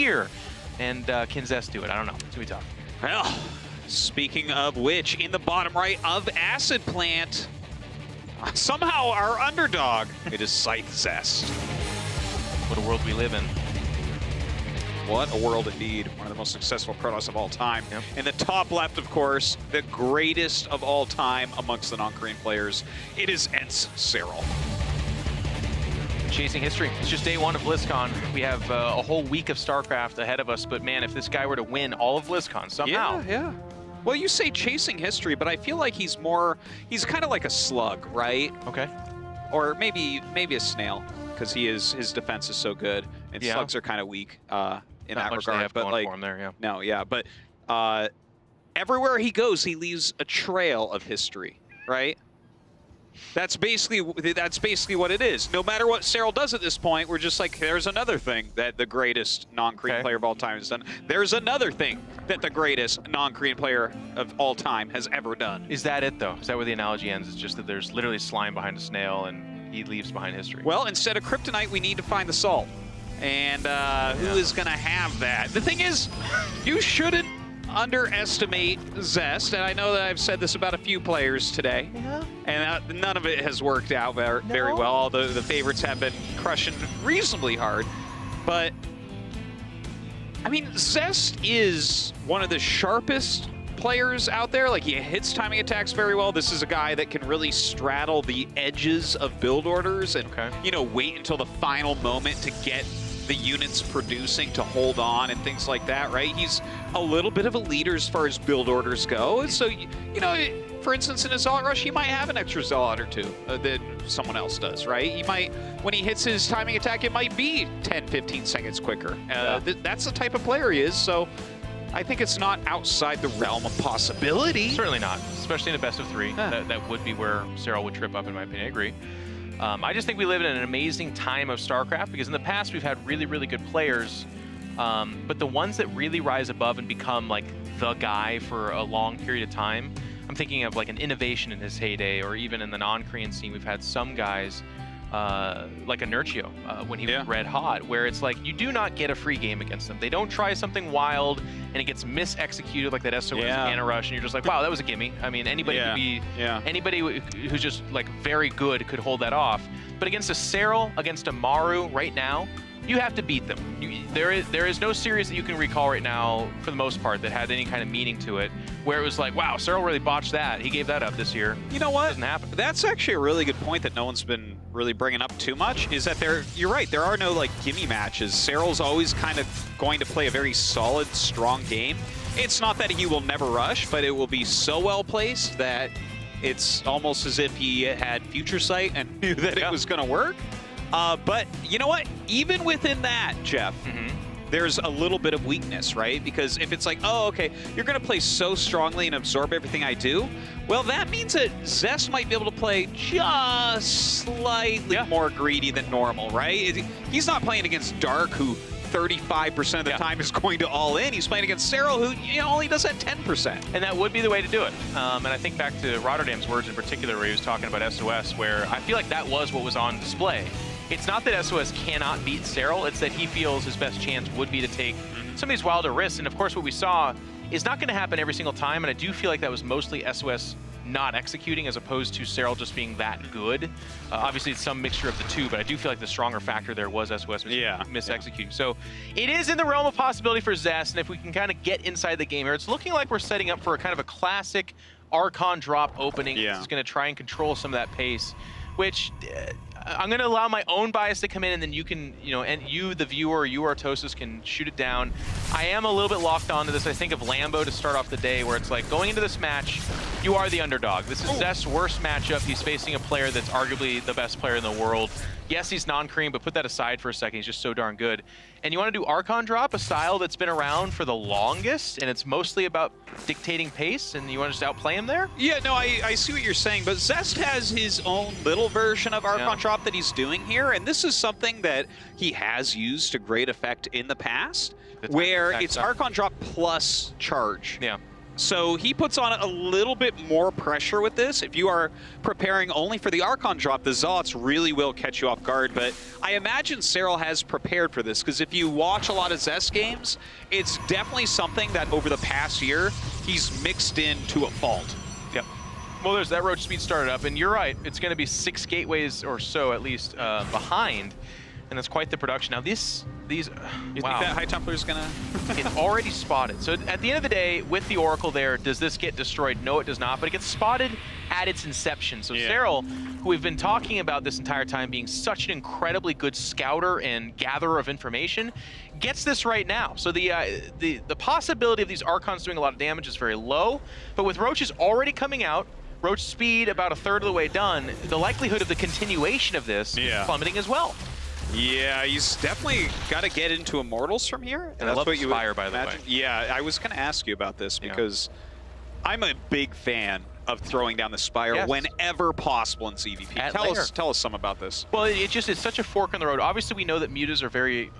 here. And can Zest do it? I don't know. It's going to be tough. Well, speaking of which, in the bottom right of Acid Plant, somehow our underdog, it is Scythe Zest. What a world we live in. What a world indeed. One of the most successful Protoss of all time. Yep. In the top left, of course, the greatest of all time amongst the non-Korean players, it is Ents Serral. Chasing history. It's just day one of BlizzCon. We have a whole week of StarCraft ahead of us, but man, if this guy were to win all of BlizzCon somehow. Yeah. Well, you say chasing history, but I feel like he's kind of like a slug, right? Okay. Or maybe a snail, because his defense is so good, and slugs are kind of weak in Not that much regard. they have but going like, for him there, yeah. no, yeah, but everywhere he goes, he leaves a trail of history, right? That's basically what it is. No matter what Serral does at this point, we're just like, there's another thing that the greatest non-Korean player of all time has done. There's another thing that the greatest non-Korean player of all time has ever done. Is that it, though? Is that where the analogy ends? It's just that there's literally slime behind a snail, and he leaves behind history. Well, instead of kryptonite, we need to find the salt. And who is going to have that? The thing is, you shouldn't underestimate Zest, and I know that I've said this about a few players today, and none of it has worked out very well, although the favorites have been crushing reasonably hard. But, I mean, Zest is one of the sharpest players out there. Like, he hits timing attacks very well. This is a guy that can really straddle the edges of build orders and, you know, wait until the final moment to get the units producing to hold on and things like that, right? He's a little bit of a leader as far as build orders go. And so, you know, for instance, in a Zealot Rush, he might have an extra Zealot or two that someone else does, right? He might, when he hits his timing attack, it might be 10, 15 seconds quicker. That's the type of player he is, so I think it's not outside the realm of possibility. Certainly not, especially in a best of three. That would be where Serral would trip up, in my opinion. I agree. I just think we live in an amazing time of StarCraft, because in the past we've had really, really good players, but the ones that really rise above and become like the guy for a long period of time, I'm thinking of like an Innovation in his heyday, or even in the non-Korean scene, we've had some guys like Inertio when he was red hot, where it's like you do not get a free game against them. They don't try something wild and it gets mis-executed like that SOS Anna Rush, and you're just like, wow, that was a gimme. I mean, anybody could be, anybody who's just like very good could hold that off. But against a Serral, against a Maru right now, you have to beat them. There is no series that you can recall right now, for the most part, that had any kind of meaning to it, where it was like, wow, Serral really botched that. He gave that up this year. You know what? It doesn't happen. That's actually a really good point that no one's been really bringing up too much, is that you're right, there are no like gimme matches. Serral's always kind of going to play a very solid, strong game. It's not that he will never rush, but it will be so well placed that it's almost as if he had future sight and knew that it was going to work. But you know what? Even within that, Jeff, there's a little bit of weakness, right? Because if it's like, oh, okay, you're going to play so strongly and absorb everything I do, well, that means that Zest might be able to play just slightly more greedy than normal, right? He's not playing against Dark, who 35% of the time is going to all in. He's playing against Serral, who only does that 10%. And that would be the way to do it. And I think back to Rotterdam's words in particular, where he was talking about SOS, where I feel like that was what was on display. It's not that SOS cannot beat Serral, it's that he feels his best chance would be to take some of these wilder risks. And of course, what we saw is not going to happen every single time, and I do feel like that was mostly SOS not executing, as opposed to Serral just being that good. Obviously, it's some mixture of the two, but I do feel like the stronger factor there was SOS mis-executing. So it is in the realm of possibility for Zest, and if we can kind of get inside the game here, it's looking like we're setting up for a kind of a classic Archon drop opening. It's going to try and control some of that pace, which I'm going to allow my own bias to come in, and then you can, and you, the viewer, you, Artosis, can shoot it down. I am a little bit locked onto this. I think of Lambo to start off the day, where it's like, going into this match, you are the underdog. This is Zest's worst matchup. He's facing a player that's arguably the best player in the world. Yes, he's non-Korean, but put that aside for a second. He's just so darn good. And you want to do Archon drop, a style that's been around for the longest, and it's mostly about dictating pace, and you want to just outplay him there? Yeah, no, I see what you're saying, but Zest has his own little version of Archon drop that he's doing here, and this is something that he has used to great effect in the past, where it's Archon drop plus charge. So he puts on a little bit more pressure with this. If you are preparing only for the Archon drop, the Zealots really will catch you off guard. But I imagine Serral has prepared for this, because if you watch a lot of Zest games, it's definitely something that over the past year, he's mixed in to a fault. Yep. Well, there's that roach speed started up, and you're right. It's going to be 6 gateways or so, at least, behind. And that's quite the production. Now, these You think that High Templar's gonna? It's already spotted. So at the end of the day, with the Oracle there, does this get destroyed? No, it does not, but it gets spotted at its inception. So Serral, who we've been talking about this entire time being such an incredibly good scouter and gatherer of information, gets this right now. So the possibility of these Archons doing a lot of damage is very low, but with roaches already coming out, roach speed about 1/3 of the way done, the likelihood of the continuation of this is plummeting as well. Yeah, he's definitely got to get into Immortals from here. And I love Spire, by the way. Yeah, I was going to ask you about this because I'm a big fan of throwing down the Spire whenever possible in CVP. Tell us some about this. Well, it's such a fork in the road. Obviously, we know that mutas are very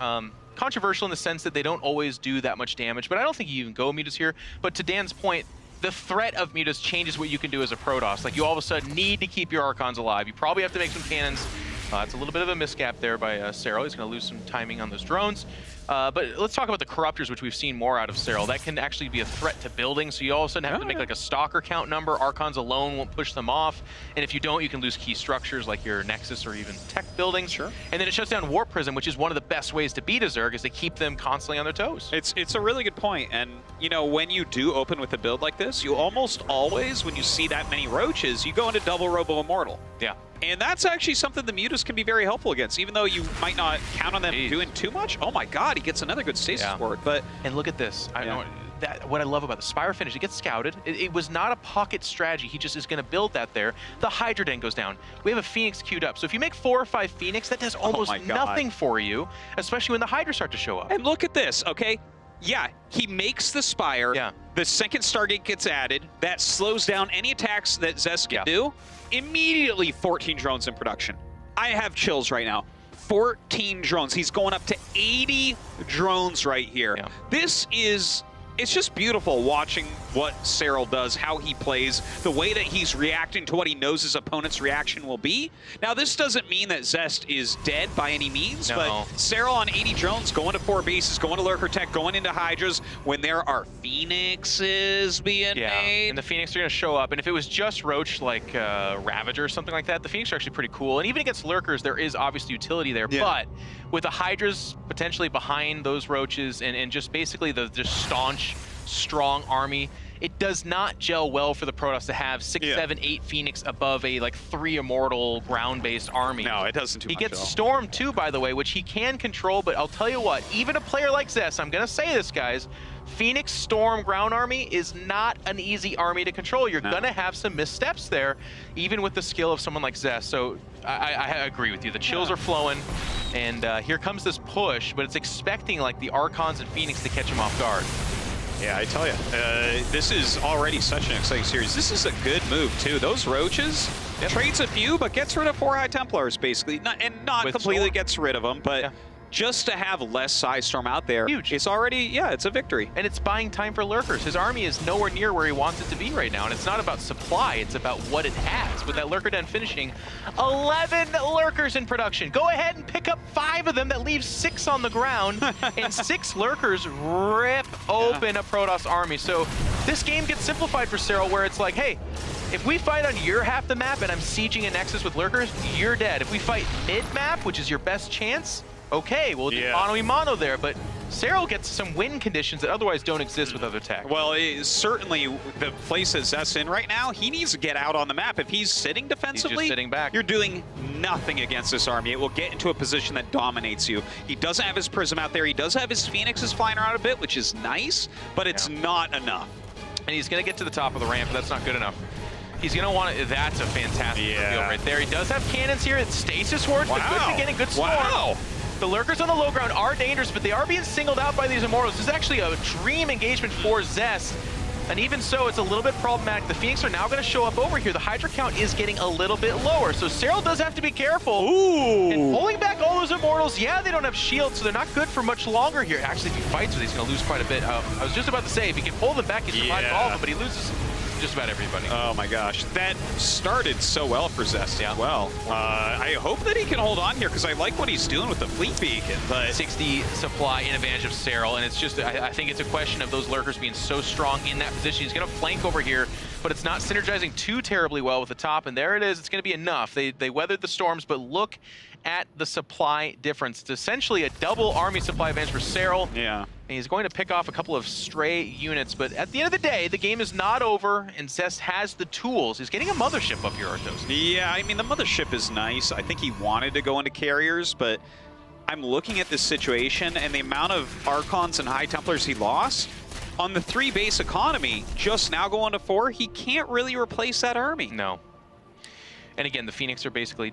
controversial in the sense that they don't always do that much damage, but I don't think you even go mutas here. But to Dan's point, the threat of mutas changes what you can do as a Protoss. Like, you all of a sudden need to keep your Archons alive. You probably have to make some cannons. It's a little bit of a misgap there by Serral. He's going to lose some timing on those drones. But let's talk about the Corruptors, which we've seen more out of Serral. That can actually be a threat to buildings, so you all of a sudden have to make like a Stalker count number. Archons alone won't push them off. And if you don't, you can lose key structures like your Nexus or even Tech buildings. Sure. And then it shuts down Warp Prism, which is one of the best ways to beat a Zerg, is to keep them constantly on their toes. It's a really good point. And, you know, when you do open with a build like this, you almost always, when you see that many roaches, you go into double Robo Immortal. Yeah. And that's actually something the mutas can be very helpful against, even though you might not count on them doing too much. Oh my god, he gets another good stasis forward. But and look at this. I know what I love about the Spire finish, it gets scouted. It was not a pocket strategy. He just is going to build that there. The Hydra Den goes down. We have a Phoenix queued up. So if you make 4 or 5 Phoenix, that does almost nothing for you, especially when the Hydra start to show up. And look at this, okay? Yeah, he makes the Spire. Yeah. The second Stargate gets added. That slows down any attacks that Zest can do. Immediately 14 drones in production. I have chills right now. 14 drones. He's going up to 80 drones right here. Yeah. This is... It's just beautiful watching what Serral does, how he plays, the way that he's reacting to what he knows his opponent's reaction will be. Now, this doesn't mean that Zest is dead by any means, but Serral on 80 drones, going to 4 bases, going to Lurker Tech, going into Hydras, when there are Phoenixes being made. And the Phoenix are going to show up. And if it was just Roach, like Ravager or something like that, the Phoenix are actually pretty cool. And even against Lurkers, there is obviously utility there. But with the Hydras potentially behind those Roaches and just basically the staunch, strong army, it does not gel well for the Protoss to have 6, 7, 8 Phoenix above a like 3 Immortal ground-based army. No, it doesn't He gets Storm too, by the way, which he can control, but I'll tell you what, even a player like Zest, I'm gonna say this, guys, Phoenix Storm ground army is not an easy army to control. You're gonna have some missteps there, even with the skill of someone like Zest. So I agree with you. The chills are flowing, and here comes this push, but it's expecting like the Archons and Phoenix to catch him off guard. Yeah, I tell you, this is already such an exciting series. This is a good move, too. Those Roaches, trades a few, but gets rid of 4 High Templars, basically. Not completely gets rid of them, but just to have less Size Storm out there, it's already, it's a victory. And it's buying time for Lurkers. His army is nowhere near where he wants it to be right now, and it's not about supply, it's about what it has. With that Lurker Den finishing, 11 Lurkers in production. Go ahead and pick up 5 of them. That leaves 6 on the ground, and 6 Lurkers rip open a Protoss army. So this game gets simplified for Serral, where it's like, hey, if we fight on your half the map and I'm sieging a Nexus with Lurkers, you're dead. If we fight mid-map, which is your best chance, okay, we'll do mono-y-mono there, but Serral gets some win conditions that otherwise don't exist with other tech. Well, certainly the place that Zest's in right now, he needs to get out on the map. If he's sitting defensively, he's just sitting back. You're doing nothing against this army. It will get into a position that dominates you. He doesn't have his Prism out there. He does have his Phoenixes flying around a bit, which is nice, but it's not enough. And he's going to get to the top of the ramp, but that's not good enough. He's going to want to... That's a fantastic reveal right there. He does have cannons here. It's Stasis Hordes, but good beginning, good storm. The Lurkers on the low ground are dangerous, but they are being singled out by these Immortals. This is actually a dream engagement for Zest. And even so, it's a little bit problematic. The Phoenix are now going to show up over here. The Hydra count is getting a little bit lower, so Serral does have to be careful. Ooh! And pulling back all those Immortals, yeah, they don't have shields, so they're not good for much longer here. Actually, if he fights with, he's going to lose quite a bit. I was just about to say, if he can pull them back, he survives all of them, but he loses just about everybody. Oh my gosh, that started so well for Zest as well. I hope that he can hold on here because I like what he's doing with the fleet beacon. But 60 supply in advantage of Serral, and it's just, I think it's a question of those lurkers being so strong in that position. He's going to flank over here, but it's not synergizing too terribly well with the top, and there it is. It's going to be enough. They weathered the storms, but look at the supply difference. It's essentially a double army supply advantage for Serral. Yeah. And he's going to pick off a couple of stray units, but at the end of the day, the game is not over, and Zest has the tools. He's getting a mothership up here, Arthos. Yeah, I mean, the mothership is nice. I think he wanted to go into carriers, but I'm looking at this situation, and the amount of Archons and High Templars he lost on the 3 base economy, just now going to 4, he can't really replace that army. No. And again, the Phoenix are basically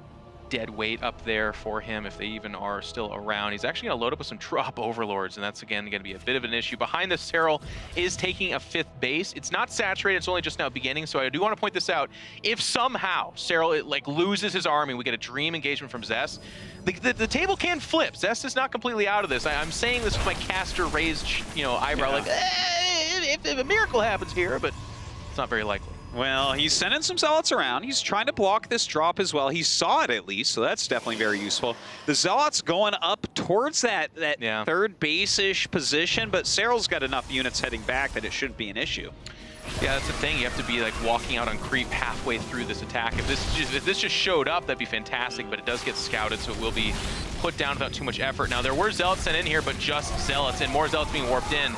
dead weight up there for him if they even are still around. He's actually going to load up with some drop overlords, and that's again going to be a bit of an issue. Behind this, Serral is taking a 5th base. It's not saturated, it's only just now beginning, so I do want to point this out. If somehow Serral loses his army, we get a dream engagement from Zest, the table can flip. Zest is not completely out of this. I'm saying this with my caster raised eyebrow, like, if a miracle happens here, but it's not very likely. Well, he's sending some Zealots around. He's trying to block this drop as well. He saw it at least, so that's definitely very useful. The Zealots going up towards that 3rd base-ish position, but Serral's got enough units heading back that it shouldn't be an issue. Yeah, that's the thing. You have to be like walking out on creep halfway through this attack. If this just showed up, that'd be fantastic, but it does get scouted, so it will be put down without too much effort. Now, there were Zealots sent in here, but just Zealots, and more Zealots being warped in.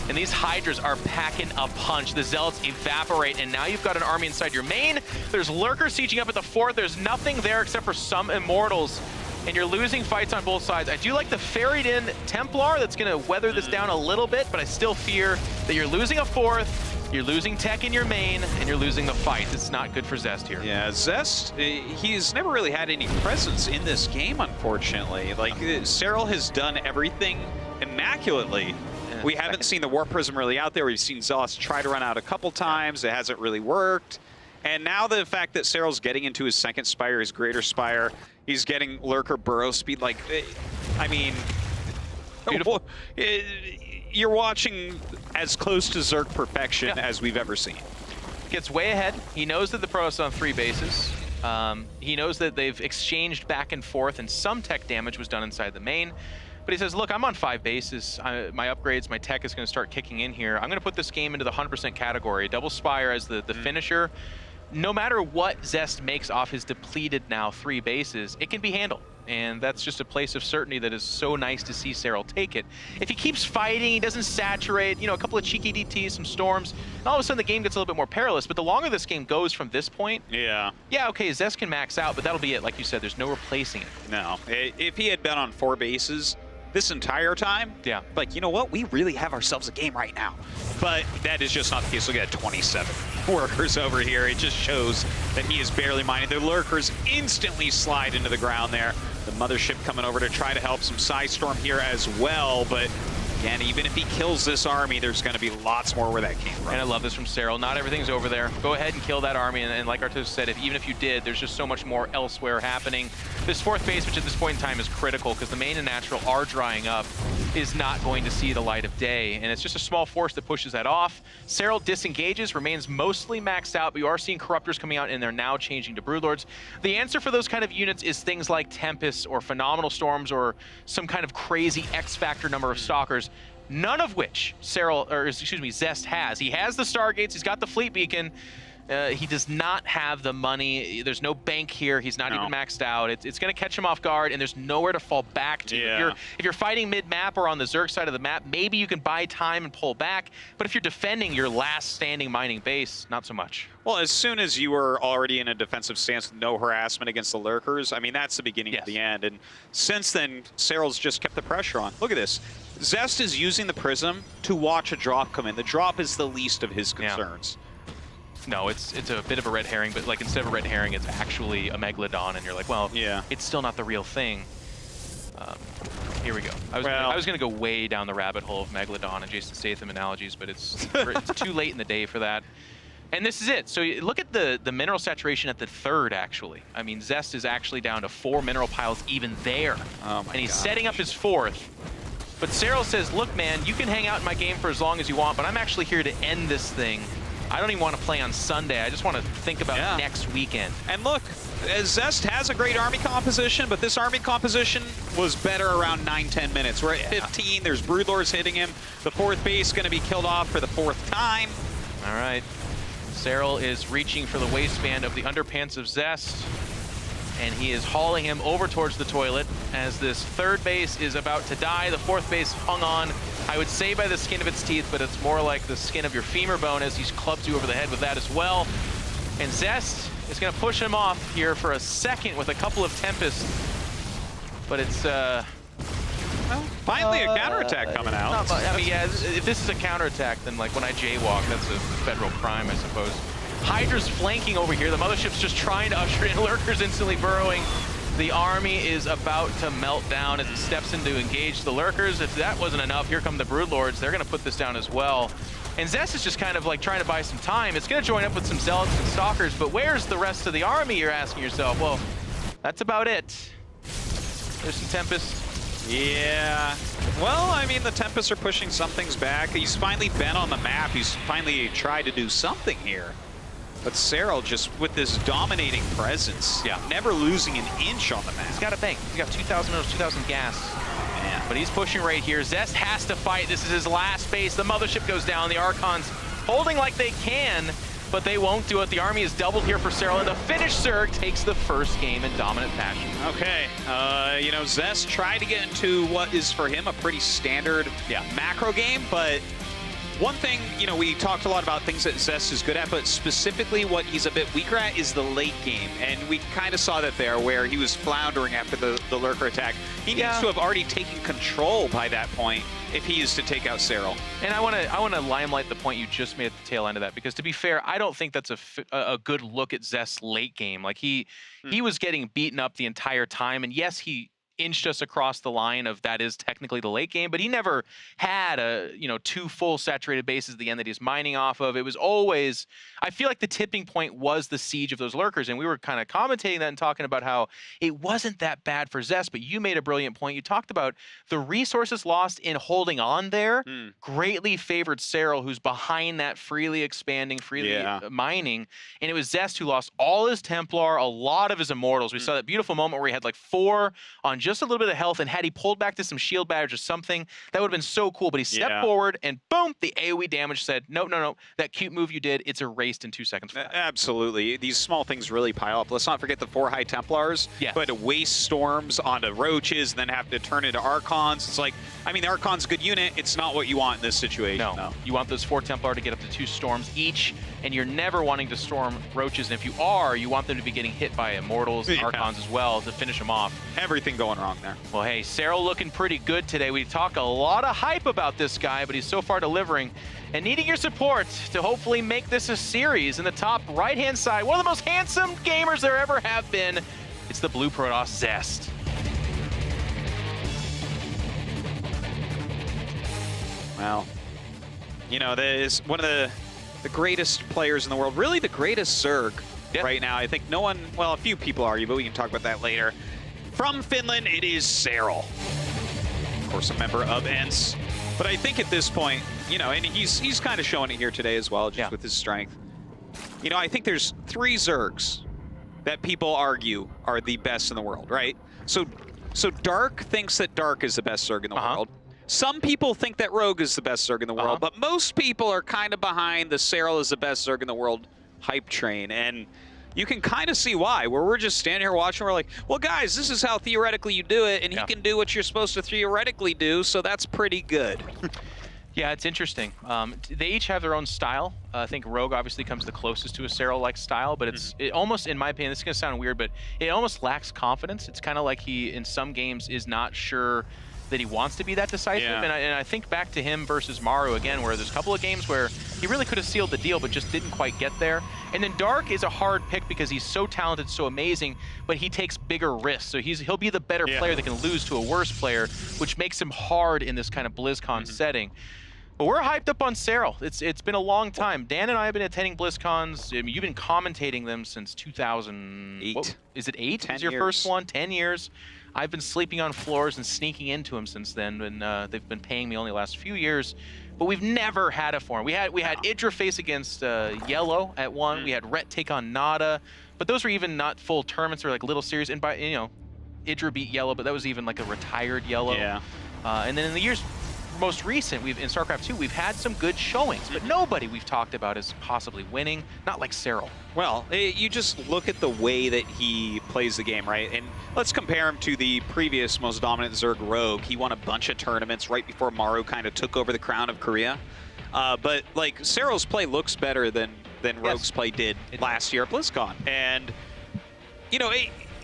And these Hydras are packing a punch. The Zealots evaporate, and now you've got an army inside your main. There's lurkers sieging up at the 4th. There's nothing there except for some Immortals, and you're losing fights on both sides. I do like the ferried-in Templar that's going to weather this down a little bit, but I still fear that you're losing a 4th, you're losing tech in your main, and you're losing the fight. It's not good for Zest here. Yeah, Zest, he's never really had any presence in this game, unfortunately. Like, Serral has done everything immaculately. We haven't seen the Warp Prism really out there. We've seen Zealots try to run out a couple times. It hasn't really worked. And now the fact that Serral's getting into his 2nd Spire, his Greater Spire, he's getting Lurker burrow speed. Like, I mean, beautiful. You're watching as close to Zerg perfection as we've ever seen. Gets way ahead. He knows that the Protoss on 3 bases. He knows that they've exchanged back and forth, and some tech damage was done inside the main. But he says, look, I'm on 5 bases. My upgrades, my tech is going to start kicking in here. I'm going to put this game into the 100% category. Double Spire as the finisher. No matter what Zest makes off his depleted now 3 bases, it can be handled. And that's just a place of certainty that is so nice to see Serral take it. If he keeps fighting, he doesn't saturate, a couple of cheeky DTs, some storms, and all of a sudden the game gets a little bit more perilous. But the longer this game goes from this point, yeah, okay, Zest can max out, but that'll be it. Like you said, there's no replacing it. No. If he had been on 4 bases this entire time, like, you know what? We really have ourselves a game right now. But that is just not the case. Look at 27 workers over here. It just shows that he is barely mining. The lurkers instantly slide into the ground there. The mothership coming over to try to help some Psystorm here as well, but again, even if he kills this army, there's going to be lots more where that came from. And I love this from Serral. Not everything's over there. Go ahead and kill that army, and like Arthos said, even if you did, there's just so much more elsewhere happening. This 4th base, which at this point in time is critical, because the main and natural are drying up, is not going to see the light of day, and it's just a small force that pushes that off. Serral disengages, remains mostly maxed out, but you are seeing Corruptors coming out, and they're now changing to Broodlords. The answer for those kind of units is things like Tempests or Phenomenal Storms or some kind of crazy X-factor number of Stalkers, none of which Zest has. He has the Stargates, he's got the Fleet Beacon. He does not have the money. There's no bank here. He's not even maxed out. It's going to catch him off guard, and there's nowhere to fall back to. If you're fighting mid-map or on the Zerg side of the map, maybe you can buy time and pull back. But if you're defending your last standing mining base, not so much. Well, as soon as you were already in a defensive stance with no harassment against the lurkers, I mean, that's the beginning of the end. And since then, Serral's just kept the pressure on. Look at this. Zest is using the Prism to watch a drop come in. The drop is the least of his concerns. No, it's a bit of a red herring, but like instead of a red herring, it's actually a Megalodon, and you're like, well, it's still not the real thing. Here we go. I was going to go way down the rabbit hole of Megalodon and Jason Statham analogies, but it's too late in the day for that. And this is it. So look at the mineral saturation at the third, actually. I mean, Zest is actually down to 4 mineral piles even there. Oh my and he's gosh. setting up his 4th. But Serral says, look, man, you can hang out in my game for as long as you want, but I'm actually here to end this thing. I don't even want to play on Sunday. I just want to think about next weekend. And look, Zest has a great army composition, but this army composition was better around 9-10 minutes. We're at 15. There's Broodlords hitting him. The 4th base going to be killed off for the 4th time. All right. Serral is reaching for the waistband of the underpants of Zest, and he is hauling him over towards the toilet as this 3rd base is about to die. The 4th base hung on, I would say, by the skin of its teeth, but it's more like the skin of your femur bone as he clubs you over the head with that as well. And Zest is going to push him off here for a second with a couple of Tempests, but it's well, finally a counterattack coming out. I mean, yeah, if this is a counterattack, then like when I jaywalk, that's a federal crime, I suppose. Hydra's flanking over here. The mothership's just trying to usher in lurkers instantly burrowing. The army is about to melt down as it steps in to engage the lurkers. If that wasn't enough, here come the Broodlords. They're going to put this down as well. And Zest is just kind of like trying to buy some time. It's going to join up with some Zealots and Stalkers, but where's the rest of the army, you're asking yourself? Well, that's about it. There's some Tempests. Yeah. Well, I mean, the Tempests are pushing some things back. He's finally been on the map. He's finally tried to do something here. But Serral just with this dominating presence, never losing an inch on the map. He's got a bank. He's got 2,000 minerals, 2,000 gas. Man. But he's pushing right here. Zest has to fight. This is his last base. The mothership goes down. The Archons holding like they can, but they won't do it. The army is doubled here for Serral, and the Finnish Zerg takes the first game in dominant fashion. Okay, you know, Zest tried to get into what is for him a pretty standard macro game, but one thing, you know, we talked a lot about things that Zest is good at, but specifically what he's a bit weaker at is the late game. And we kind of saw that there where he was floundering after the lurker attack. He needs to have already taken control by that point if he is to take out Serral. And I want to limelight the point you just made at the tail end of that, because to be fair, I don't think that's a good look at Zest's late game. Like he was getting beaten up the entire time, and yes, he inched us across the line of that is technically the late game, but he never had a 2 full saturated bases at the end that he's mining off of. It was always, I feel like the tipping point was the siege of those lurkers, and we were kind of commentating that and talking about how it wasn't that bad for Zest, but you made a brilliant point. You talked about the resources lost in holding on there greatly favored Serral, who's behind that freely expanding, freely mining, and it was Zest who lost all his Templar, a lot of his Immortals. We saw that beautiful moment where he had like 4 on just a little bit of health, and had he pulled back to some shield badge or something, that would have been so cool, but he stepped forward and boom, the AoE damage said, no, that cute move you did, it's erased in 2 seconds. Absolutely. These small things really pile up. Let's not forget the 4 high Templars, who had to waste storms onto roaches and then have to turn into Archons. It's like, I mean, the Archon's a good unit. It's not what you want in this situation. No. You want those 4 Templar to get up to 2 storms each, and you're never wanting to storm roaches, and if you are, you want them to be getting hit by Immortals and Archons as well to finish them off. Everything going wrong there. Well, hey, Serral looking pretty good today. We talk a lot of hype about this guy, but he's so far delivering. And needing your support to hopefully make this a series. In the top right-hand side, one of the most handsome gamers there ever have been. It's the Blue Protoss Zest. Well, you know, there's one of the greatest players in the world, really the greatest Zerg right now. I think no one, well, a few people argue, but we can talk about that later. From Finland, it is Serral. Of course, a member of ENCE. But I think at this point, you know, and he's kind of showing it here today as well, just with his strength. You know, I think there's 3 Zergs that people argue are the best in the world, right? So Dark thinks that Dark is the best Zerg in the world. Some people think that Rogue is the best Zerg in the world, but most people are kind of behind the Serral is the best Zerg in the world hype train. And you can kind of see why, where we're just standing here watching, we're like, well, guys, this is how theoretically you do it, and he can do what you're supposed to theoretically do, so that's pretty good. Yeah, it's interesting. They each have their own style. I think Rogue obviously comes the closest to a Serral-like style, but it almost, in my opinion, this is going to sound weird, but it almost lacks confidence. It's kind of like he, in some games, is not sure that he wants to be that decisive. Yeah. And I think back to him versus Maru again, where there's a couple of games where he really could have sealed the deal, but just didn't quite get there. And then Dark is a hard pick because he's so talented, so amazing, but he takes bigger risks. So he'll be the better player that can lose to a worse player, which makes him hard in this kind of BlizzCon setting. But we're hyped up on Serral. It's been a long time. Dan and I have been attending BlizzCons. I mean, you've been commentating them since 2008. What, is it 8? 10 is your years. first one? 10 years. I've been sleeping on floors and sneaking into them since then, and they've been paying me only the last few years. But we've never had a forum. We had Idra face against Yellow at one. We had Rhett take on Nada, but those were even not full tournaments. They were like little series. And by Idra beat Yellow, but that was even like a retired Yellow. Yeah. And then in the years most recent, in StarCraft 2, we've had some good showings, but nobody we've talked about is possibly winning. Not like Serral. Well, you just look at the way that he plays the game, right? And let's compare him to the previous most dominant Zerg Rogue. He won a bunch of tournaments right before Maru kind of took over the crown of Korea. But like Serral's play looks better than Rogue's play did last year at BlizzCon. And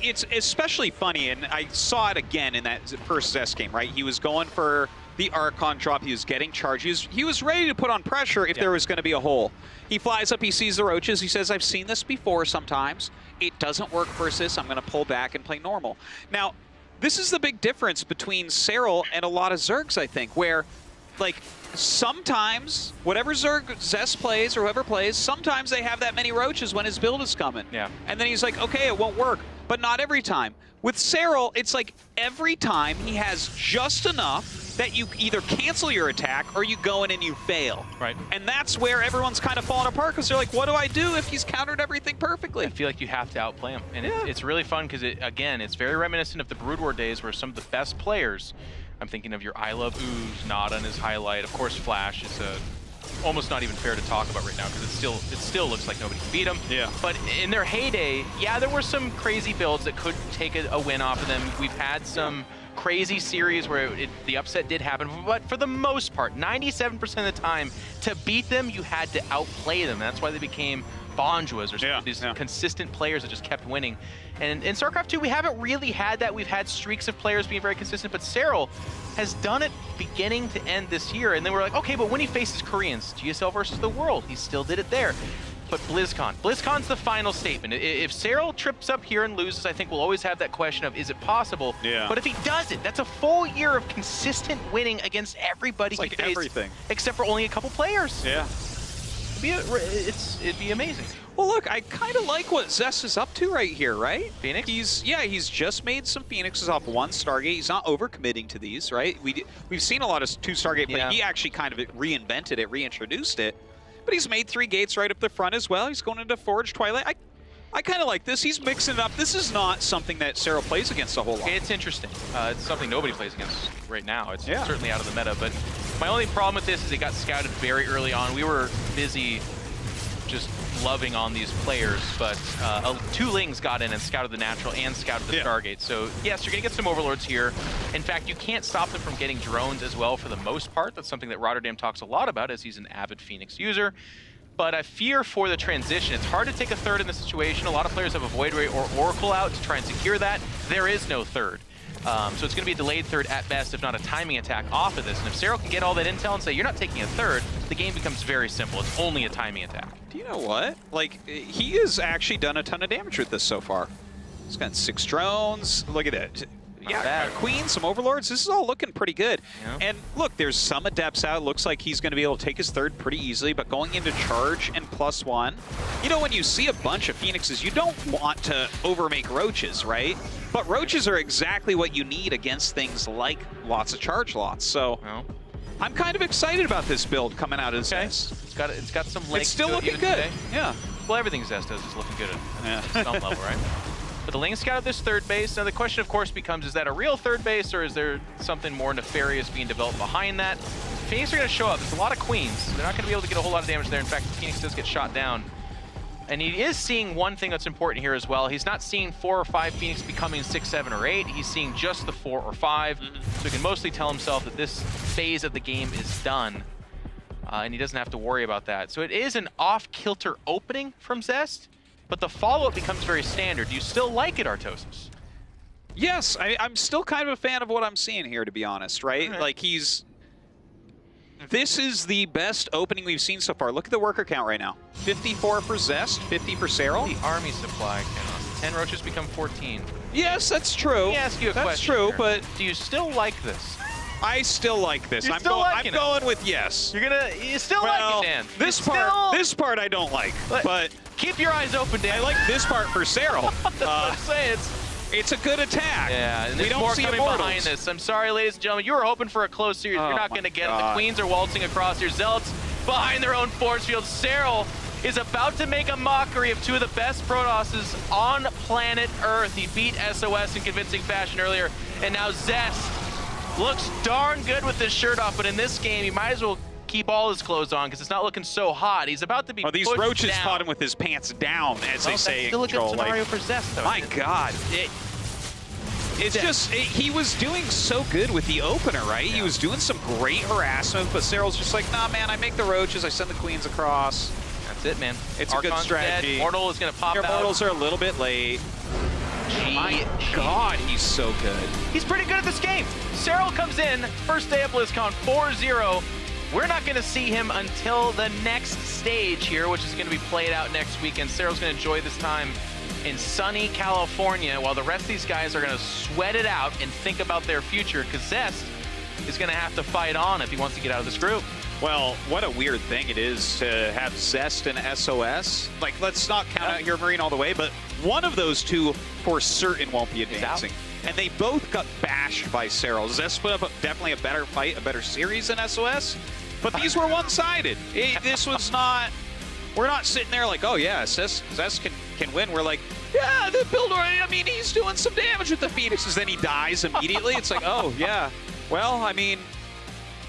it's especially funny, and I saw it again in that first Zest game, right? He was going for the Archon drop, he was getting charged. He was ready to put on pressure if there was going to be a hole. He flies up, he sees the roaches, he says, I've seen this before sometimes. It doesn't work versus, I'm going to pull back and play normal. Now, this is the big difference between Serral and a lot of Zergs, I think, where, like, sometimes, whatever Zerg Zest plays or whoever plays, sometimes they have that many roaches when his build is coming. Yeah. And then he's like, okay, it won't work. But not every time. With Serral, it's like every time he has just enough that you either cancel your attack or you go in and you fail. Right. And that's where everyone's kind of falling apart because they're like, what do I do if he's countered everything perfectly? I feel like you have to outplay him. And it's really fun because, again, it's very reminiscent of the Brood War days where some of the best players, I'm thinking of your I Love Ooze, Nada in his highlight, of course Flash is almost not even fair to talk about right now because it still looks like nobody can beat him. Yeah. But in their heyday, yeah, there were some crazy builds that could take a win off of them. We've had some crazy series where the upset did happen, but for the most part, 97% of the time, to beat them, you had to outplay them. That's why they became Bonjuas or these consistent players that just kept winning. And in StarCraft 2, we haven't really had that. We've had streaks of players being very consistent, but Serral has done it beginning to end this year. And then we're like, okay, but when he faces Koreans, GSL versus the world, he still did it there. But BlizzCon's the final statement. If Serral trips up here and loses, I think we'll always have that question of, is it possible? Yeah. But if he does it, that's a full year of consistent winning against everybody he faced, everything. Except for only a couple players. Yeah. It'd be amazing. Well, look, I kind of like what Zest is up to right here, right? Phoenix? He's just made some Phoenixes off one Stargate. He's not overcommitting to these, right? We've seen a lot of 2 Stargate play. He actually kind of reinvented it, reintroduced it. But he's made 3 gates right up the front as well. He's going into Forge, Twilight. I kind of like this. He's mixing it up. This is not something that Serral plays against a whole lot. It's interesting. It's something nobody plays against right now. It's certainly out of the meta. But my only problem with this is it got scouted very early on. We were busy just loving on these players, but 2 Lings got in and scouted the natural and scouted the Stargate. So yes, you're gonna get some Overlords here. In fact, you can't stop them from getting drones as well for the most part. That's something that Rotterdam talks a lot about as he's an avid Phoenix user. But I fear for the transition. It's hard to take a third in this situation. A lot of players have a Void Ray or Oracle out to try and secure that. There is no third. So it's going to be a delayed third at best, if not a timing attack off of this. And if Serral can get all that intel and say, you're not taking a third, the game becomes very simple. It's only a timing attack. Do you know what? Like, he has actually done a ton of damage with this so far. He's got 6 drones. Look at it. Yeah, Queen, some Overlords. This is all looking pretty good. Yeah. And look, there's some Adepts out. Looks like he's going to be able to take his third pretty easily, but going into Charge and +1. You know, when you see a bunch of Phoenixes, you don't want to overmake Roaches, right? But Roaches are exactly what you need against things like lots of Charge lots. So I'm kind of excited about this build coming out of Zest. It's got some legs. It's still to looking it good. Today. Yeah. Well, everything Zest does is looking good at some level, right? But the Ling scouted this third base. Now the question, of course, becomes, is that a real third base, or is there something more nefarious being developed behind that? Phoenix are going to show up. There's a lot of Queens. They're not going to be able to get a whole lot of damage there. In fact, Phoenix does get shot down. And he is seeing one thing that's important here as well. He's not seeing 4 or 5 Phoenix becoming 6, 7, or 8. He's seeing just the 4 or 5. So he can mostly tell himself that this phase of the game is done. And he doesn't have to worry about that. So it is an off-kilter opening from Zest. But the follow-up becomes very standard. Do you still like it, Artosis? Yes, I'm still kind of a fan of what I'm seeing here, to be honest, right? Like, this is the best opening we've seen so far. Look at the worker count right now. 54 for Zest, 50 for Serral. The army supply count. 10 roaches become 14. Yes, that's true. Let me ask you a question. That's true, here. but do you still like this? I still like this. You're I'm going with yes. You still like it, Dan. This part I don't like, but keep your eyes open, Dan. I like this part for Serral. That's what I'm saying. It's a good attack. Yeah, and we there's don't more see coming immortals behind this. I'm sorry, ladies and gentlemen. You were hoping for a close series. You're not going to get it. The Queens are waltzing across here. Zealots behind their own force field. Serral is about to make a mockery of two of the best Protosses on planet Earth. He beat SOS in convincing fashion earlier, and now Zest looks darn good with his shirt off, but in this game, he might as well keep all his clothes on because it's not looking so hot. He's about to be these pushed roaches down. caught him with his pants down, as they say in Control. Control. Still a good scenario for Zest, though. My God. It's just, he was doing so good with the opener, right? Yeah. He was doing some great harassment, but Serral's just like, nah, man, I make the roaches, I send the queens across. That's it, man. It's a good strategy. Dead. Mortal is going to pop Your out. mortals are a little bit late. My God, he's so good. He's pretty good at this game. Serral comes in, first day of BlizzCon, 4-0. We're not going to see him until the next stage here, which is going to be played out next weekend. Serral's going to enjoy this time in sunny California, while the rest of these guys are going to sweat it out and think about their future, because Zest is going to have to fight on if he wants to get out of this group. Well, what a weird thing it is to have Zest and SOS. Like, let's not count out your Marine all the way, but one of those two for certain won't be advancing. And they both got bashed by Serral. Zest put up definitely a better fight, a better series than SOS, but these were one-sided. This was not... We're not sitting there like, oh yeah, Zest can win. We're like, yeah, the builder, I mean, he's doing some damage with the Phoenixes, then he dies immediately. It's like, oh yeah. Well, I mean,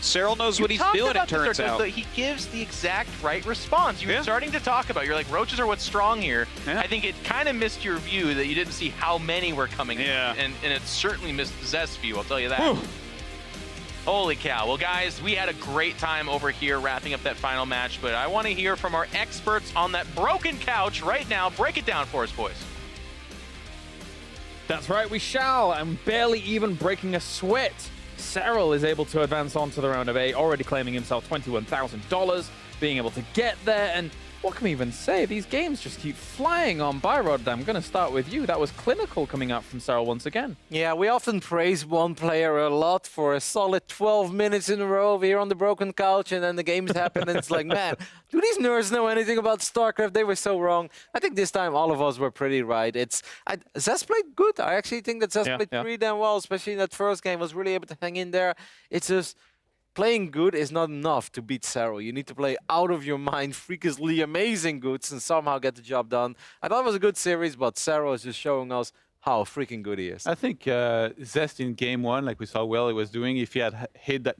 Serral knows what he's doing, it turns out. He gives the exact right response. You were starting to talk about, you're like, roaches are what's strong here. Yeah. I think it kind of missed your view that you didn't see how many were coming in. And it certainly missed the Zest view, I'll tell you that. Whew. Holy cow. Well, guys, we had a great time over here wrapping up that final match, but I want to hear from our experts on that broken couch right now. Break it down for us, boys. That's right, we shall. And barely even breaking a sweat, Serral is able to advance on to the round of 8, already claiming himself $21,000, being able to get there. And what can we even say? These games just keep flying on by, Rotterdam. I'm going to start with you. That was clinical coming out from Serral once again. Yeah, we often praise one player a lot for a solid 12 minutes in a row here on the broken couch, and then the games happen, and it's like, man, do these nerds know anything about StarCraft? They were so wrong. I think this time all of us were pretty right. Zest played good. I actually think that Zest played pretty damn well, especially in that first game. Was really able to hang in there. It's just... playing good is not enough to beat Serral. You need to play out of your mind, freakishly amazing goods, and somehow get the job done. I thought it was a good series, but Serral is just showing us how freaking good he is. I think Zest in game 1, like we saw well he was doing, if he had hit that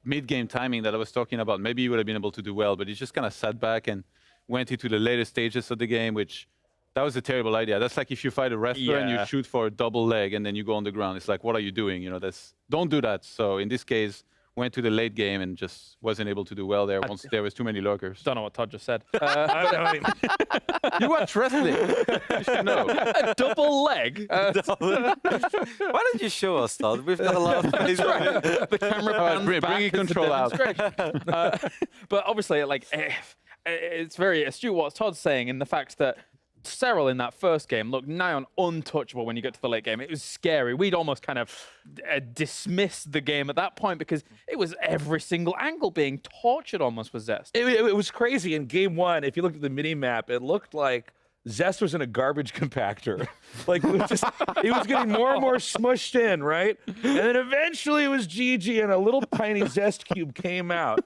mid-game timing that I was talking about, maybe he would have been able to do well, but he just kind of sat back and went into the later stages of the game, which that was a terrible idea. That's like if you fight a wrestler and you shoot for a double leg and then you go on the ground. It's like, what are you doing? You know, don't do that. So in this case, went to the late game and just wasn't able to do well there once there was too many lurkers. Don't know what Todd just said. You watch wrestling. You should know. A double leg? Why don't you show us, Todd? We've got a lot of things. The camera pans back. Bring control out. But obviously, like, it's very astute what Todd's saying in the fact that Serral in that first game looked nigh on untouchable when you get to the late game. It was scary. We'd almost kind of dismissed the game at that point because it was every single angle being tortured almost with Zest. It was crazy. In game 1, if you looked at the mini-map, it looked like Zest was in a garbage compactor. Like, he was getting more and more smushed in, right? And then eventually it was GG and a little tiny Zest cube came out.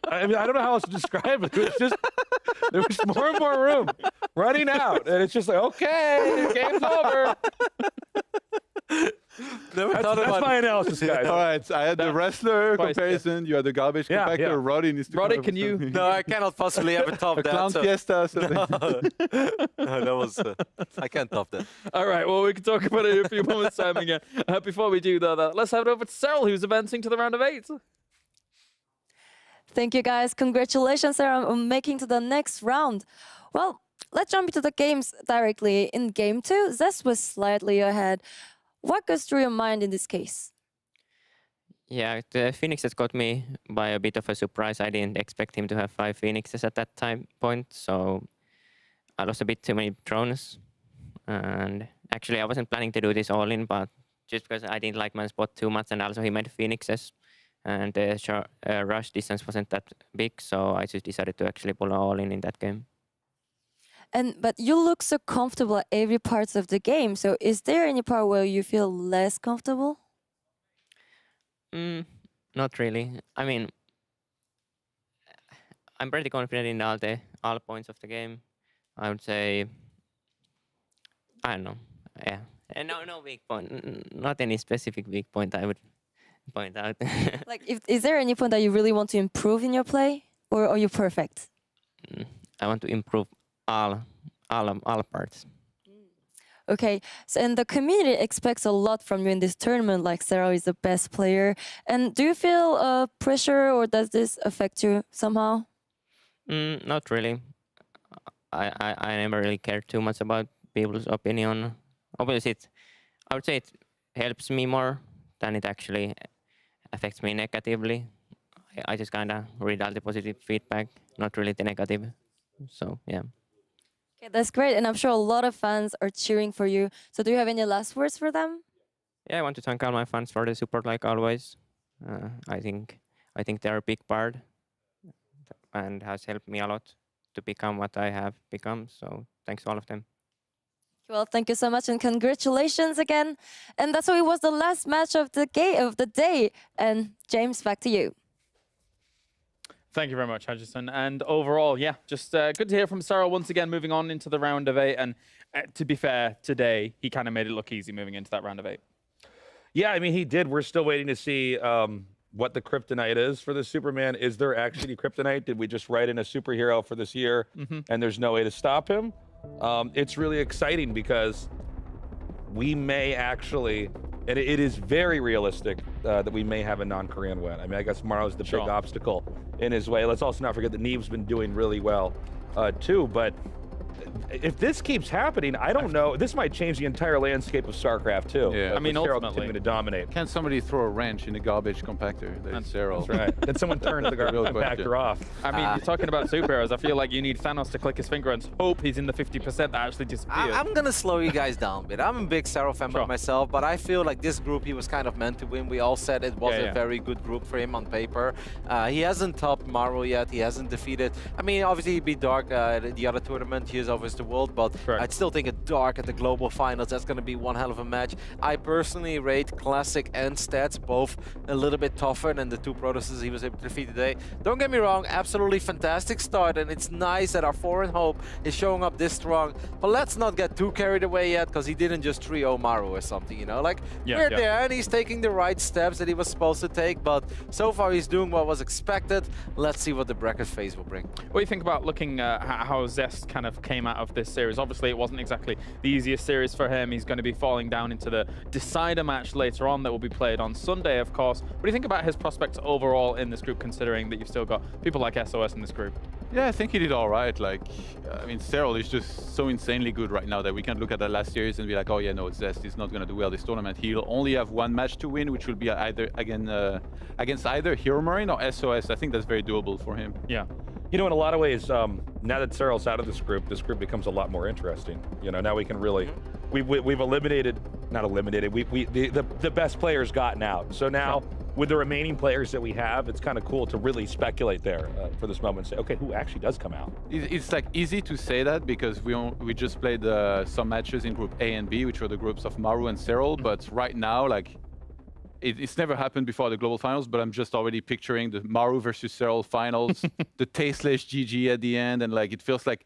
I mean, I don't know how else to describe it. It was just, there was more and more room running out. And it's just like, okay, game's over. That's my analysis, guys. All right, I had the wrestler comparison. You had the garbage compactor. Yeah. Roddy needs to Roddy, can you? No, I cannot possibly ever top that. Clown Fiesta. No, that was... I can't top that. All right, well, we can talk about it in a few moments' time again. Before we do, though, let's head over to Serral, who's advancing to the round of 8. Thank you, guys. Congratulations, Sarah, on making to the next round. Well, let's jump into the games directly. In game 2, Zest was slightly ahead. What goes through your mind in this case? Yeah, the Phoenixes got me by a bit of a surprise. I didn't expect him to have 5 Phoenixes at that time point, so I lost a bit too many drones. And actually, I wasn't planning to do this all in, but just because I didn't like my spot too much, and also he made Phoenixes, and the rush distance wasn't that big, so I just decided to actually pull all in that game. But you look so comfortable at every part of the game. So is there any part where you feel less comfortable? Not really. I mean, I'm pretty confident in all points of the game. I would say, I don't know. Yeah, and no weak point. Not any specific weak point I would point out. Like, is there any point that you really want to improve in your play, or are you perfect? I want to improve all parts. Okay, so and the community expects a lot from you in this tournament. Like Serral is the best player, and do you feel pressure, or does this affect you somehow? Not really. I never really cared too much about people's opinion. Obviously, I would say it helps me more than it actually affects me negatively. I just kind of read all the positive feedback, not really the negative. So yeah. Okay, that's great, and I'm sure a lot of fans are cheering for you. So do you have any last words for them? Yeah, I want to thank all my fans for the support, like always. I think they're a big part and has helped me a lot to become what I have become. So thanks to all of them. Well, thank you so much, and congratulations again. And that's why it was the last match of the day. And James, back to you. Thank you very much, Hutchison. And overall, yeah, just good to hear from Serral once again, moving on into the round of 8. And to be fair, today, he kind of made it look easy moving into that round of 8. Yeah, I mean, he did. We're still waiting to see what the kryptonite is for the Superman. Is there actually kryptonite? Did we just write in a superhero for this year and there's no way to stop him? It's really exciting because we may actually, and it is very realistic that we may have a non-Korean win. I mean, I guess Maro's the big obstacle in his way. Let's also not forget that Neve's been doing really well too, but if this keeps happening, I don't know. This might change the entire landscape of StarCraft too. Yeah. I mean, Serral ultimately, continuing to dominate. Can somebody throw a wrench in a garbage compactor? That's Serral. That's right. Then someone turns the garbage Real question. compactor off. I mean, you're talking about superheroes. I feel like you need Thanos to click his finger and hope he's in the 50% that actually disappears. I'm gonna slow you guys down a bit. I'm a big Serral fan by myself, but I feel like this group he was kind of meant to win. We all said it was a very good group for him on paper. He hasn't topped Maro yet. He hasn't defeated. I mean, obviously he beat Dark the other tournament. He is always the world, but I'd still think a Dark at the global finals. That's gonna be one hell of a match. I personally rate Classic and Stats both a little bit tougher than the two Protosses he was able to defeat today. Don't get me wrong, absolutely fantastic start, and it's nice that our foreign hope is showing up this strong. But let's not get too carried away yet, because he didn't just 3-0 Maru or something, you know? Like, we're there, and he's taking the right steps that he was supposed to take, but so far he's doing what was expected. Let's see what the bracket phase will bring. What do you think about looking at how Zest kind of came out of this series? Obviously, it wasn't exactly the easiest series for him. He's going to be falling down into the decider match later on that will be played on Sunday, of course. What do you think about his prospects overall in this group, considering that you've still got people like SOS in this group? Yeah, I think he did all right. Like, I mean, Serral is just so insanely good right now that we can't look at the last series and be like, oh yeah, no, Zest is not going to do well this tournament. He'll only have one match to win, which will be either against either Hero Marine or SOS. I think that's very doable for him. Yeah. You know, in a lot of ways, now that Serral's out of this group becomes a lot more interesting. You know, now we can really, we've eliminated, not eliminated, the best players gotten out. So now, with the remaining players that we have, it's kind of cool to really speculate there for this moment and say, okay, who actually does come out? It's like easy to say that because we just played some matches in Group A and B, which were the groups of Maru and Serral, but right now, like, it's never happened before the global finals, but I'm just already picturing the Maru versus Serral finals, the tasteless GG at the end, and like it feels like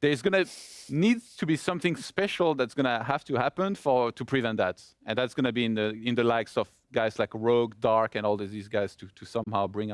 there's gonna need to be something special that's gonna have to happen to prevent that, and that's gonna be in the likes of guys like Rogue, Dark, and all these guys to somehow bring